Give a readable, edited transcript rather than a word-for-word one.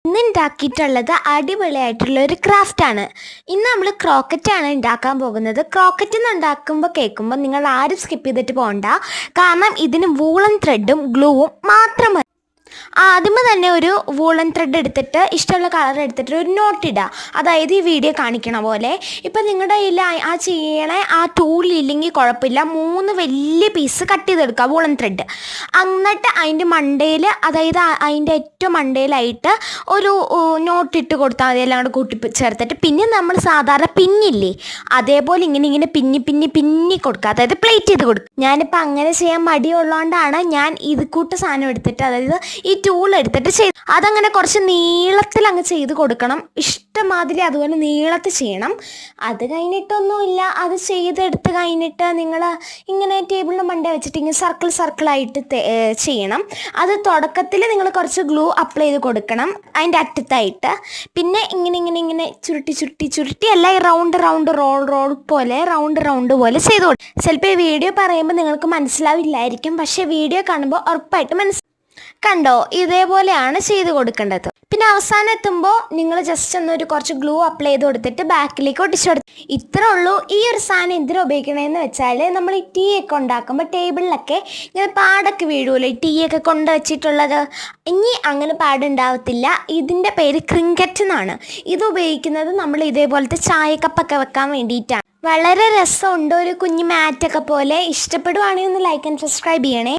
ഇന്ന് ഉണ്ടാക്കിയിട്ടുള്ളത് അടിപൊളിയായിട്ടുള്ള ഒരു ക്രാഫ്റ്റാണ്. ഇന്ന് നമ്മൾ ക്രോക്കറ്റാണ് ഉണ്ടാക്കാൻ പോകുന്നത്. ക്രോക്കറ്റ് എന്ന് ഉണ്ടാക്കുമ്പോൾ കേൾക്കുമ്പോൾ നിങ്ങൾ ആരും സ്കിപ്പ് ചെയ്തിട്ട് പോകണ്ട. കാരണം ഇതിന് വൂളൻ ത്രെഡും ഗ്ലൂവും മാത്രം മതി. ആദ്യമേ തന്നെ ഒരു വൂളൻ ത്രെഡ് എടുത്തിട്ട് ഇഷ്ടമുള്ള കളർ എടുത്തിട്ട് ഒരു നോട്ട് ഇടുക. അതായത് ഈ വീഡിയോ കാണിക്കണ പോലെ. ഇപ്പം നിങ്ങളുടെ കയ്യിൽ ആ ചെയ്യണേ ആ ടൂളില്ലെങ്കിൽ കുഴപ്പമില്ല, 3 വലിയ പീസ് കട്ട് ചെയ്തെടുക്കുക വൂളൻ ത്രെഡ്. എന്നിട്ട് അതിൻ്റെ മണ്ടയിൽ, അതായത് അതിൻ്റെ ഏറ്റവും മണ്ടയിലായിട്ട് ഒരു നോട്ട് ഇട്ട് കൊടുത്താൽ മതി, എല്ലാം കൂടെ കൂട്ടി ചേർത്തിട്ട്. പിന്നെ നമ്മൾ സാധാരണ പിന്നില്ലേ, അതേപോലെ ഇങ്ങനെ പിന്നി കൊടുക്കുക, അതായത് പ്ലേറ്റ് ചെയ്ത് കൊടുക്കുക. ഞാനിപ്പോൾ അങ്ങനെ ചെയ്യാൻ മടിയുള്ളതുകൊണ്ടാണ് ഞാൻ ഇത് കൂട്ട് സാധനം എടുത്തിട്ട്, അതായത് ഈ ടൂൾ എടുത്തിട്ട് അതങ്ങനെ കുറച്ച് നീളത്തിൽ അങ്ങ് ചെയ്ത് കൊടുക്കണം. ഇഷ്ടമാതിരി അതുപോലെ നീളത്തിൽ ചെയ്യണം. അത് കഴിഞ്ഞിട്ടൊന്നുമില്ല, അത് ചെയ്തെടുത്ത് കഴിഞ്ഞിട്ട് നിങ്ങൾ ഇങ്ങനെ ടേബിളിൻ്റെ മണ്ട വെച്ചിട്ട് ഇങ്ങനെ സർക്കിളായിട്ട് ചെയ്യണം. അത് തുടക്കത്തിൽ നിങ്ങൾ കുറച്ച് ഗ്ലൂ അപ്ലൈ ചെയ്ത് കൊടുക്കണം അതിൻ്റെ അറ്റത്തായിട്ട്. പിന്നെ ഇങ്ങനെ ചുരുട്ടി അല്ല, ഈ റൗണ്ട് റോൾ പോലെ റൗണ്ട് പോലെ ചെയ്ത് കൊടുക്കും. ചിലപ്പോൾ ഈ വീഡിയോ പറയുമ്പോൾ നിങ്ങൾക്ക് മനസ്സിലാവില്ലായിരിക്കും, പക്ഷേ വീഡിയോ കാണുമ്പോൾ ഉറപ്പായിട്ട് കണ്ടോ, ഇതേപോലെയാണ് ചെയ്ത് കൊടുക്കേണ്ടത്. പിന്നെ അവസാനം എത്തുമ്പോൾ നിങ്ങൾ ജസ്റ്റ് ഒന്നൊരു കുറച്ച് ഗ്ലൂ അപ്ലൈ ചെയ്ത് കൊടുത്തിട്ട് ബാക്കിലേക്ക് ഒട്ടിച്ചു കൊടുത്തു. ഇത്രേ ഉള്ളൂ. ഈ ഒരു സാധനം എന്തിനാ ഉപയോഗിക്കണമെന്ന് വെച്ചാൽ, നമ്മൾ ഈ ടീ ഒക്കെ ഉണ്ടാക്കുമ്പോൾ ടേബിളിലൊക്കെ ഇങ്ങനെ പാടൊക്കെ വീഴുമല്ലോ, ഈ ടീ ഒക്കെ കൊണ്ട് വെച്ചിട്ടുള്ളത്. ഇനി അങ്ങനെ പാടുണ്ടാവത്തില്ല. ഇതിൻ്റെ പേര് ക്രിങ്കറ്റ് എന്നാണ്. ഇത് ഉപയോഗിക്കുന്നത് നമ്മൾ ഇതേപോലത്തെ ചായക്കപ്പൊക്കെ വെക്കാൻ വേണ്ടിയിട്ടാണ്. വളരെ രസമുണ്ട്, ഒരു കുഞ്ഞു മാറ്റൊക്കെ പോലെ. ഇഷ്ടപ്പെടുവാണെങ്കിൽ ഒന്ന് ലൈക്ക് ആൻഡ് സബ്സ്ക്രൈബ് ചെയ്യണേ.